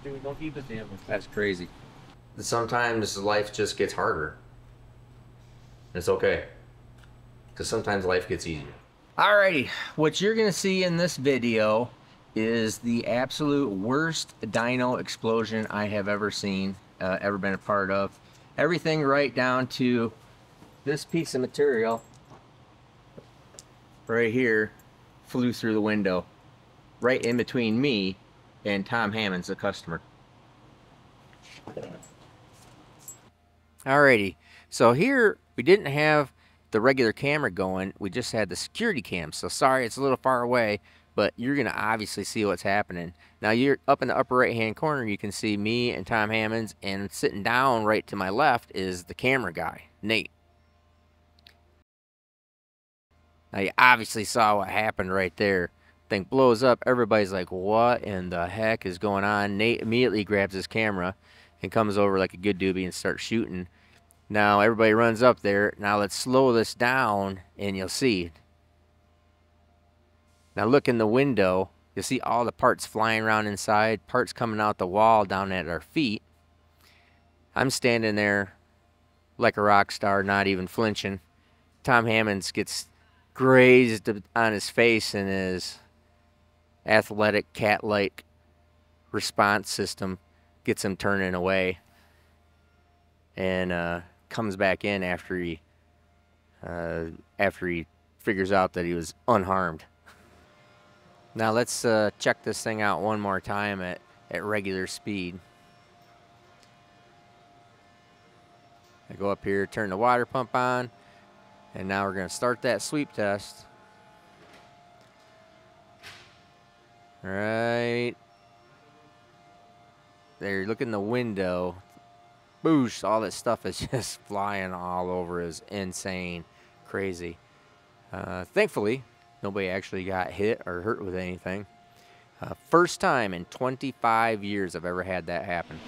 Dude, don't keep it damn. That's crazy. Sometimes life just gets harder. It's okay. Because sometimes life gets easier. Alrighty, what you're gonna see in this video is the absolute worst dyno explosion I have ever seen, ever been a part of. Everything right down to this piece of material right here flew through the window, right in between me and Tom Hammonds, the customer. Alrighty, so here we didn't have the regular camera going, we just had the security cam. So sorry it's a little far away, but you're gonna obviously see what's happening. Now you're up in the upper right hand corner, you can see me and Tom Hammonds, and sitting down right to my left is the camera guy, Nate. Now you obviously saw what happened right there. Thing blows up, everybody's like, what in the heck is going on? Nate immediately grabs his camera and comes over like a good doobie and starts shooting. Now everybody runs up there. Now let's slow this down and you'll see. Now look in the window. You'll see all the parts flying around inside, parts coming out the wall down at our feet. I'm standing there like a rock star, not even flinching. Tom Hammonds gets grazed on his face, and his athletic cat-like response system gets him turning away, and comes back in after he figures out that he was unharmed. Now let's check this thing out one more time at regular speed. I go up here, turn the water pump on, and now we're going to start that sweep test. Right there, look in the window. Boosh, all this stuff is just flying all over. Is insane, crazy. Thankfully, nobody actually got hit or hurt with anything. First time in 25 years I've ever had that happen.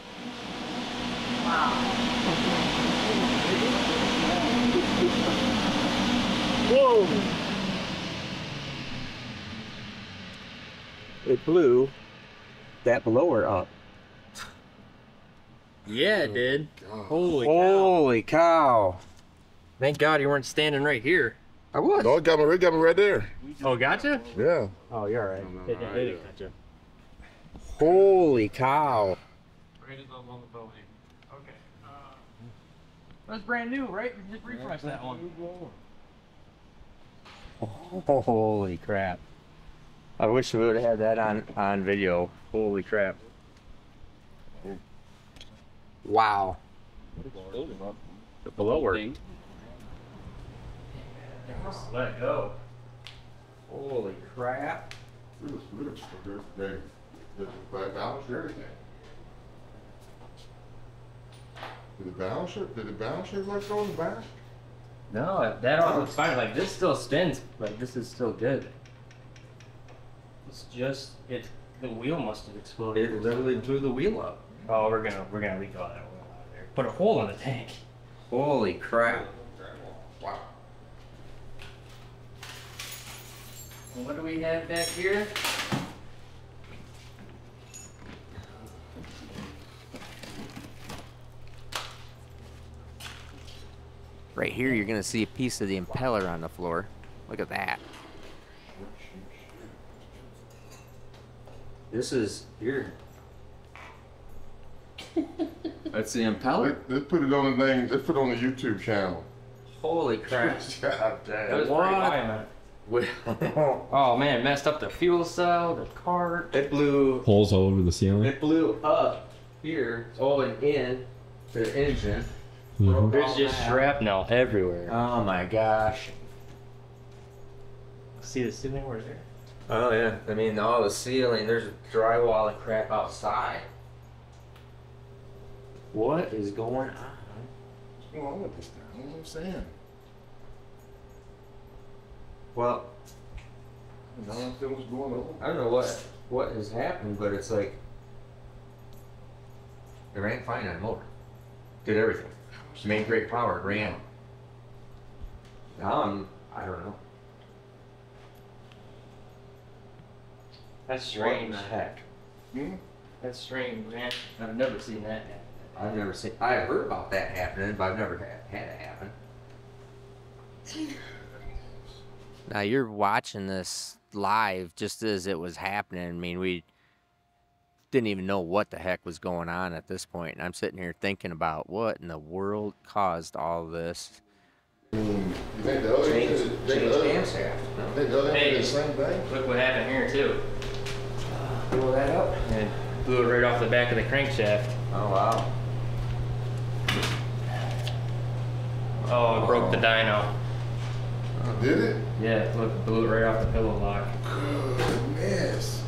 Wow. Whoa! It blew that blower up. Yeah, it did. God. Holy cow. Thank God you weren't standing right here. I was. No, it got me right there. Oh, gotcha? Yeah. Oh, you're all right. No, Gotcha. Holy cow. Right above on the building. Okay. That's brand new, right? Just refresh that one. Holy crap. I wish we would have had that on video. Holy crap. Wow. The blower. Let go. Holy crap. They balance everything. Did it balance it? Did it balance it like go in the back? No, that all looks fine. Like this still spins. Like this is still good. It's just the wheel must have exploded. It literally blew the wheel up. Oh, we're gonna leak all that oil out of there. Put a hole in the tank. Holy crap. Wow. What do we have back here? Right here you're gonna see a piece of the impeller on the floor. Look at that. This is here. That's the impeller. Let's put it on the thing. Let's put it on the YouTube channel. Holy crap. God damn. That was pretty violent. Oh man, it messed up the fuel cell, the cart. It blew. Holes all over the ceiling. It blew up here, all in to the engine. Mhm. There's just shrapnel everywhere. Oh my gosh. See the ceiling over there? Oh yeah. I mean, all the ceiling. There's drywall and crap outside. What is going on? What's going on with this thing? I don't know what I'm saying. Well, I don't understand what's going on. I don't know what has happened, but it's like it ran fine on the motor. Did everything. Made great power. Ran. Now I don't know. That's strange. What the heck? Hmm? That's strange, man. I've never seen that happen. I've never seen. I've heard about that happening, but I've never had it happen. Now you're watching this live just as it was happening. I mean, we didn't even know what the heck was going on at this point. And I'm sitting here thinking about what in the world caused all this. You think the other Change dam dam shaft. I think the other Hey. did the same thing? Look what happened here too. Blow that up. And blew it right off the back of the crankshaft. Oh wow. Oh, it broke the dyno. Did it? Yeah, look, blew it right off the pillow lock. Goodness.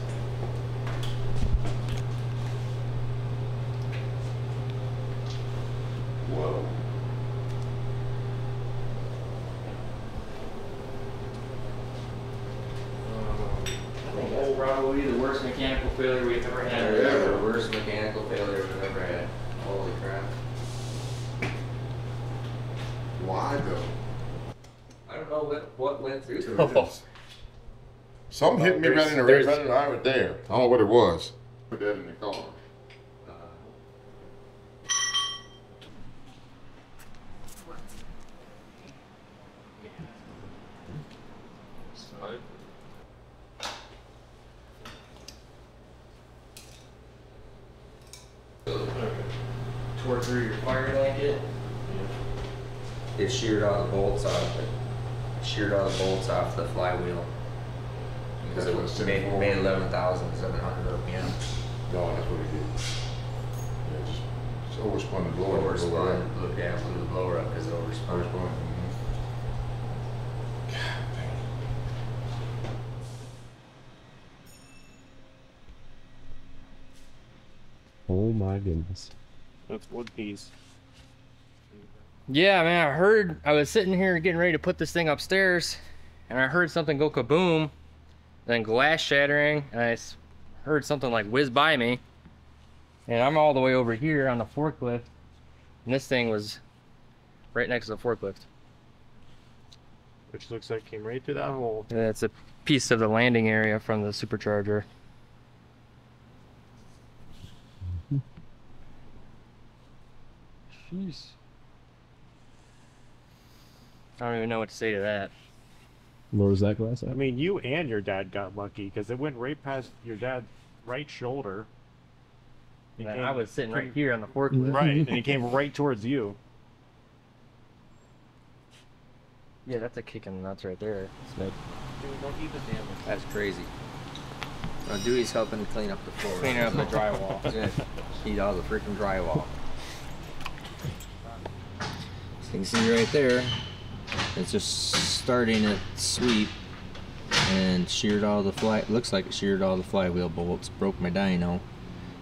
Whoa. I think that's probably the worst mechanical failure we've ever had. Yeah. The worst mechanical failure we've ever had. Holy crap. Why though? I don't know what went through there. Oh. Something hit me right in the There's- right in the eye right there. I don't know what it was. Put that in the car. Tore through your fire blanket. It sheared all the bolts off it. Sheared all the bolts off the flywheel. Because it was made 11,700 RPM. No, that's what it did. Yeah, just overspun the blower. Overspun, blew the blower up because it overspun. Overspun. Oh my goodness. That's wood piece. Yeah, man, I was sitting here getting ready to put this thing upstairs, and I heard something go kaboom, then glass shattering, and heard something like whiz by me. And I'm all the way over here on the forklift, and this thing was right next to the forklift. Which looks like came right through that hole. And it's a piece of the landing area from the supercharger. Jeez. I don't even know what to say to that. Where was that glass I at? mean, you and your dad got lucky because it went right past your dad's right shoulder. It Man, came I was sitting right pretty- here on the forklift. Right, and it came right towards you. Yeah, that's a kick in the nuts right there. Dude, don't even damage. That's crazy. Dewey's helping to clean up the floor. Cleaning up the drywall. He's gonna eat all the freaking drywall. So you can see right there, it's just starting to sweep and sheared all the looks like it sheared all the flywheel bolts, broke my dyno,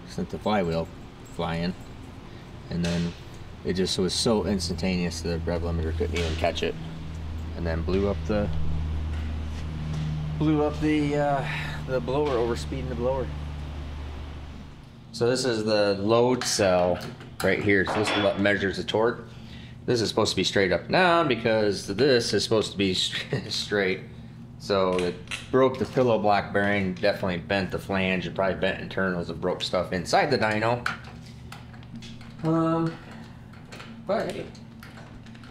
sent the flywheel flying, and then it just was so instantaneous the rev limiter couldn't even catch it, and then blew up the blower, overspeeding the blower. So this is the load cell right here. So this is what measures the torque. This is supposed to be straight up and down because this is supposed to be straight. So it broke the pillow block bearing, definitely bent the flange, and probably bent internals and broke stuff inside the dyno. But hey,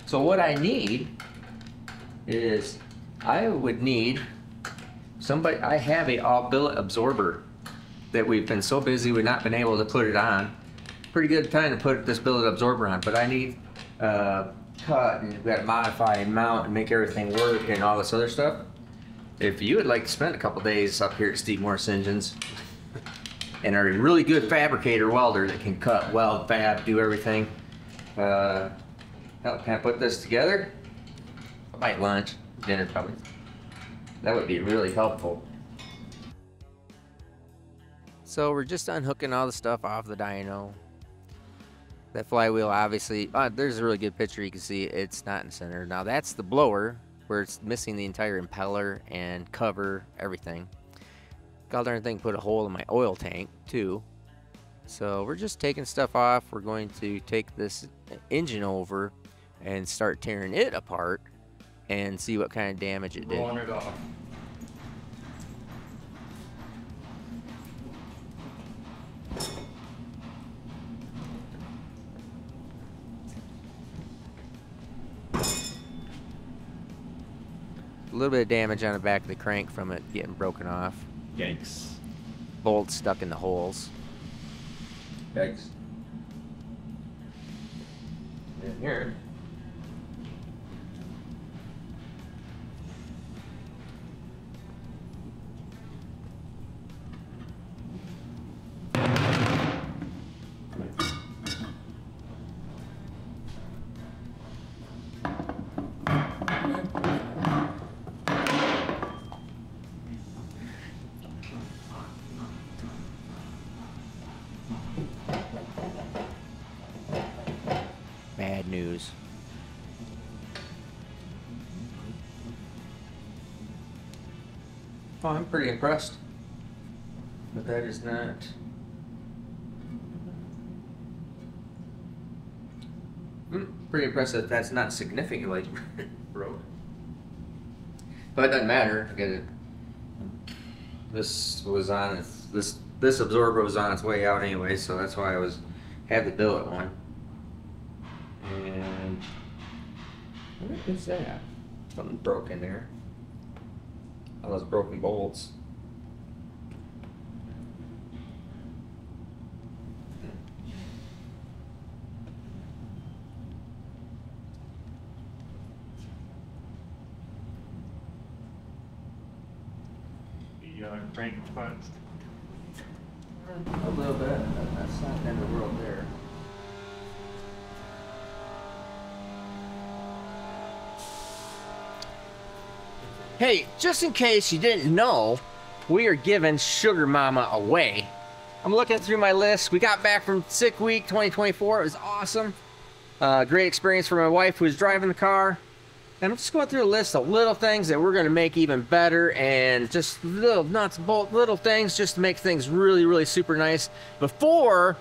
so what I need is I would need somebody. I have a all billet absorber that we've been so busy we've not been able to put it on. Pretty good time to put this billet absorber on, but I need cut, and we've got to modify and mount and make everything work and all this other stuff. If you would like to spend a couple days up here at Steve Morris Engines and are a really good fabricator welder that can cut, weld, fab, do everything, help can I put this together? I might lunch, dinner probably. That would be really helpful. So we're just unhooking all the stuff off the dyno. That flywheel, obviously, there's a really good picture. You can see it's not in center. Now that's the blower where it's missing the entire impeller and cover, everything. God darn thing put a hole in my oil tank too. So we're just taking stuff off. We're going to take this engine over and start tearing it apart and see what kind of damage it did. Rolling it off. little bit of damage on the back of the crank from it getting broken off. Yikes. Bolts stuck in the holes. Yikes. In here. Bad news. Oh, I'm pretty impressed. But that is not. Pretty impressed that that's not significantly broke. But it doesn't matter. I get it. This was on its, this absorber was on its way out anyway, so that's why I had the billet one. And what is that? Something broke in there. All those broken bolts. The crank punched. A little bit. That's not the end of the world there. Hey, just in case you didn't know, we are giving Sugar Mama away. I'm looking through my list. We got back from Sick Week 2024. It was awesome. Great experience for my wife who was driving the car. And I'm just going through a list of little things that we're going to make even better, and just little nuts and bolts, little things just to make things really, really super nice before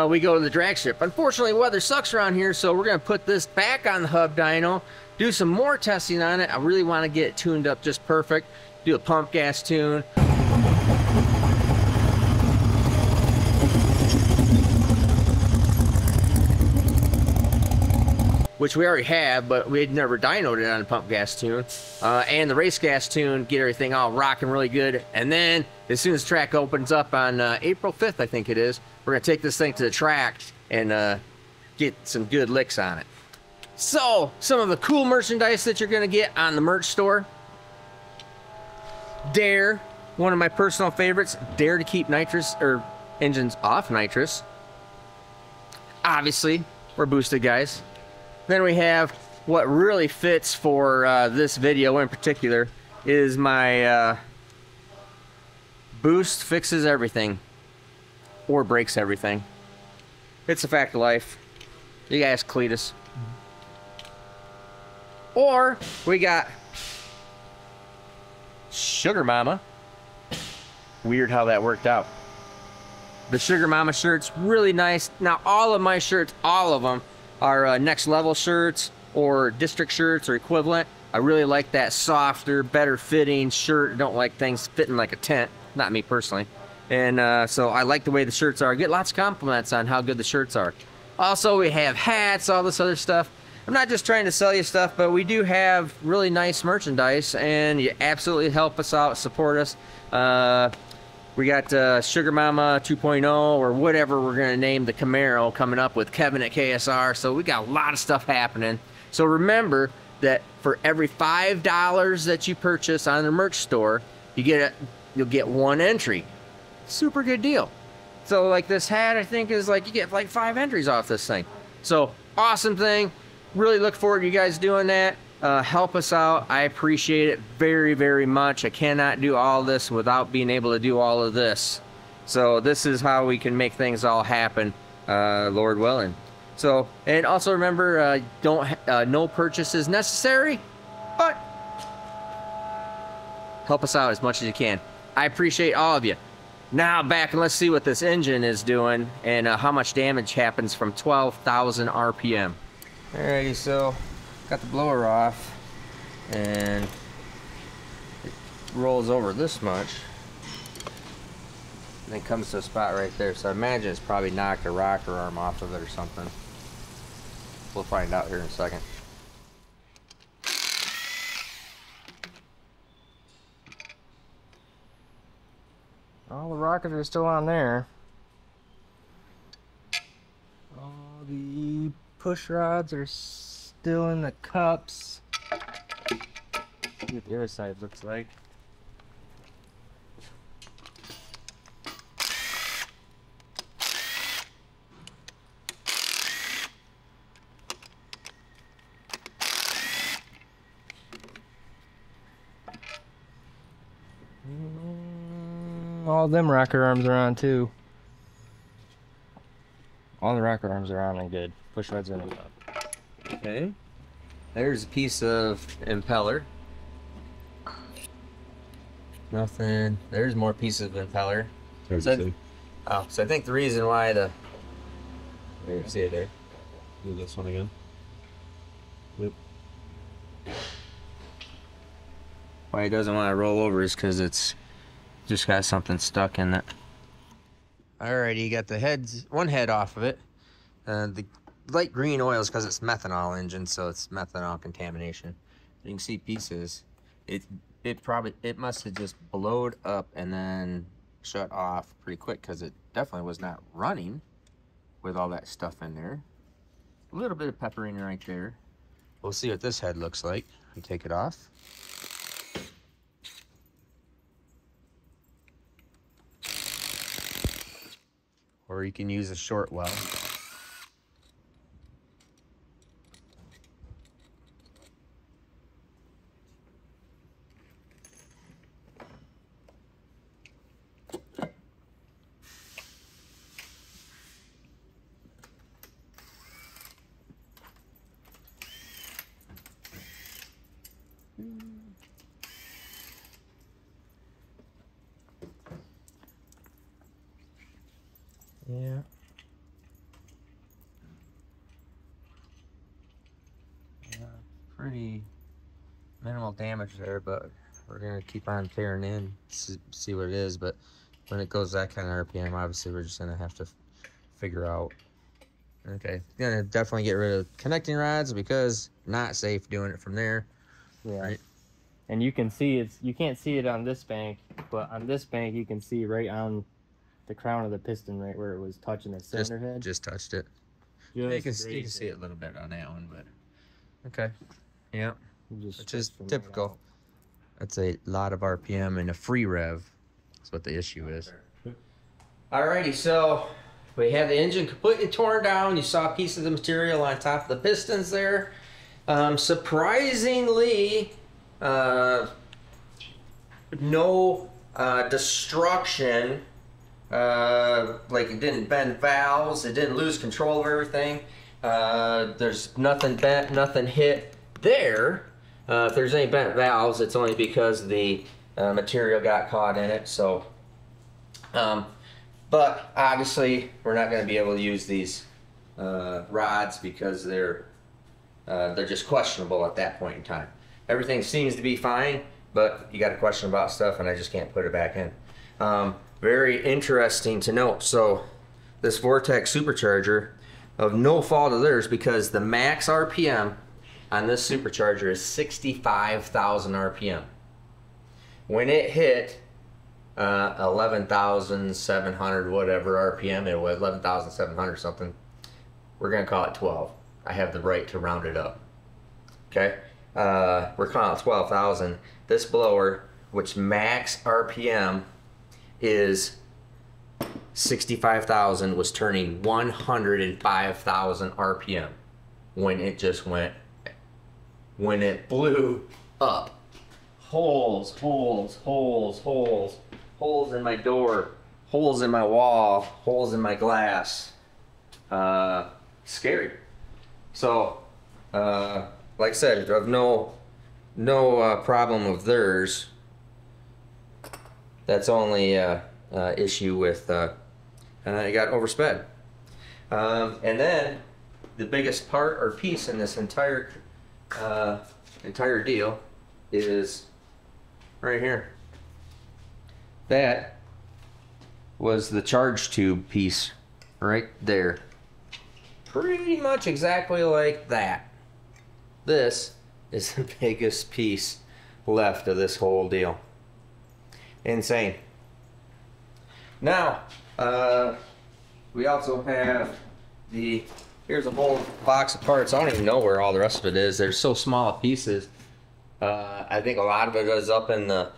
we go to the drag strip. Unfortunately, weather sucks around here, so we're going to put this back on the hub dyno, do some more testing on it. I really want to get it tuned up just perfect, do a pump gas tune. Which we already have, but we had never dynoed it on the pump gas tune. And the race gas tune, get everything all rocking really good. And then, as soon as the track opens up on April 5th, I think it is, we're gonna take this thing to the track and get some good licks on it. So, some of the cool merchandise that you're gonna get on the merch store. Dare, one of my personal favorites, dare to keep nitrous, or engines off nitrous. Obviously, we're boosted guys. Then we have what really fits for this video in particular is my boost fixes everything or breaks everything. It's a fact of life. You guys, Cletus. Or we got Sugar Mama. Weird how that worked out. The Sugar Mama shirt's really nice. Now all of my shirts, all of them, are next level shirts or district shirts or equivalent. I really like that softer, better fitting shirt. Don't like things fitting like a tent. Not me personally. And so I like the way the shirts are. I get lots of compliments on how good the shirts are. Also, we have hats, all this other stuff. I'm not just trying to sell you stuff, but we do have really nice merchandise, and you absolutely help us out, support us. We got Sugar Mama 2.0 or whatever we're going to name the Camaro coming up with Kevin at KSR. So we got a lot of stuff happening. So remember that for every $5 that you purchase on the merch store, you'll get one entry. Super good deal. So like this hat, I think is like you get like 5 entries off this thing. So awesome thing. Really look forward to you guys doing that. Help us out. I appreciate it very, very much. I cannot do all this without being able to do all of this. So this is how we can make things all happen, Lord willing. So, and also remember, no purchase is necessary, but help us out as much as you can. I appreciate all of you. Now back and let's see what this engine is doing and how much damage happens from 12,000 RPM. Alrighty, so got the blower off and it rolls over this much and then comes to a spot right there. So I imagine it's probably knocked a rocker arm off of it or something. We'll find out here in a second. All the rockets are still on there. All the push rods are still in the cups. See what the other side looks like. All them rocker arms are on too. All the rocker arms are on and good. Push rods are in the cup. Okay. There's a piece of impeller. Nothing. There's more pieces of impeller. Hard So- to say. Oh, so I think the reason why the... There, you see it there? Do this one again. Yep. Why it doesn't want to roll over is because it's just got something stuck in it. Alrighty, you got the heads, one head off of it. The light green oil is because it's methanol engine, so it's methanol contamination. You can see pieces. It must have just blowed up and then shut off pretty quick because it definitely was not running with all that stuff in there. A little bit of peppering right there. We'll see what this head looks like. We take it off. Or you can use a short well. Yeah. Pretty minimal damage there, but we're gonna keep on tearing in, see what it is. But when it goes that kind of RPM, obviously we're just gonna have to figure out. Okay, gonna definitely get rid of connecting rods because not safe doing it from there. Yeah. Right. And you can see you can't see it on this bank, but on this bank you can see right on the crown of the piston, right where it was touching the cylinder head. Just touched it. Just You can grazed see it a little bit on that one, but okay. Yeah, Just which is stripped from right typical. out. That's a lot of RPM and a free rev. That's what the issue is. Alrighty, so we have the engine completely torn down. You saw pieces of material on top of the pistons there. Surprisingly, no destruction. Like it didn't bend valves. It didn't lose control of everything. There's nothing bent, nothing hit there. If there's any bent valves, it's only because the material got caught in it. So, but obviously we're not going to be able to use these rods because they're just questionable at that point in time. Everything seems to be fine, but you got a question about stuff, and I just can't put it back in. Very interesting to note. So, this Vortex supercharger, of no fault of theirs, because the max RPM on this supercharger is 65,000 RPM. When it hit 11,700 whatever RPM it was, 11,700 something, we're gonna call it 12. I have the right to round it up. Okay, we're calling it 12,000. This blower, which max RPM is 65,000, was turning 105,000 RPM when it just went, when it blew up. Holes, holes, holes, holes, holes in my door, holes in my wall, holes in my glass. Scary. So, like I said, I have no problem with theirs. That's only issue with it got oversped. And then the biggest part or piece in this entire deal is right here. That was the charge tube piece right there. Pretty much exactly like that. This is the biggest piece left of this whole deal. Insane. Now, we also have here's a whole box of parts. I don't even know where all the rest of it is. They're so small pieces. I think a lot of it is up in the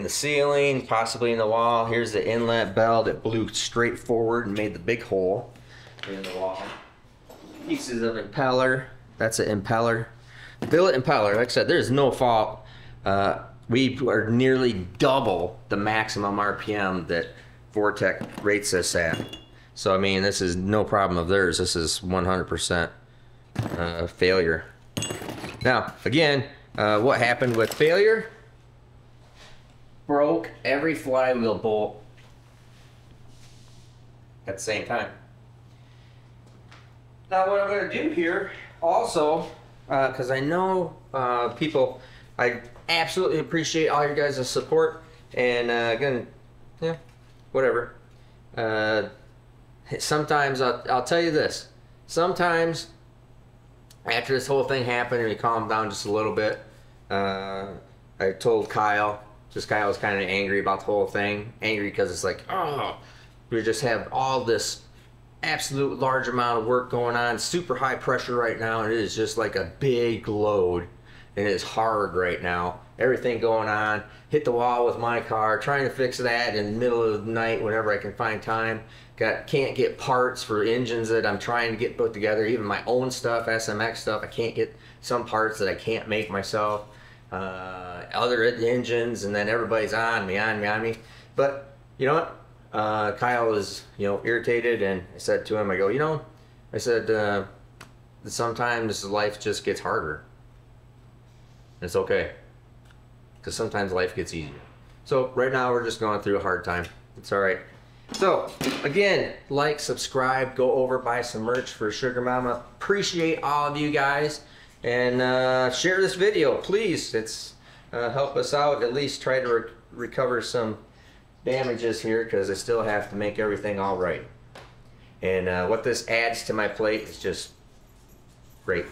ceiling, possibly in the wall. Here's the inlet bell that blew straight forward and made the big hole in the wall. Pieces of impeller. That's an impeller. Billet impeller. Like I said, there's no fault. We are nearly double the maximum RPM that Vortec rates us at. So I mean, this is no problem of theirs. This is 100% failure. Now, again, what happened with failure? Broke every flywheel bolt at the same time. Now, what I'm going to do here, also, because I know people, I absolutely appreciate all your guys' support, and again, yeah, whatever. Sometimes I'll tell you this. Sometimes after this whole thing happened and we calmed down just a little bit, I told Kyle. Just Kyle was kind of angry about the whole thing. Angry because it's like, oh, we just have all this absolute large amount of work going on, super high pressure right now, and it is just like a big load, and it's hard right now. Everything going on. Hit the wall with my car, trying to fix that in the middle of the night whenever I can find time. Can't get parts for engines that I'm trying to get put together. Even my own stuff, SMX stuff, I can't get some parts that I can't make myself. Other engines, and then everybody's on me. But you know what? Kyle was, irritated, and I said to him, I go, I said, sometimes life just gets harder. It's okay, because sometimes life gets easier. So right now we're just going through a hard time. It's all right. So again, like, subscribe, go over, buy some merch for Sugar Mama. Appreciate all of you guys, and share this video, please. It's help us out. At least try to recover some damages here, because I still have to make everything all right. And what this adds to my plate is just great.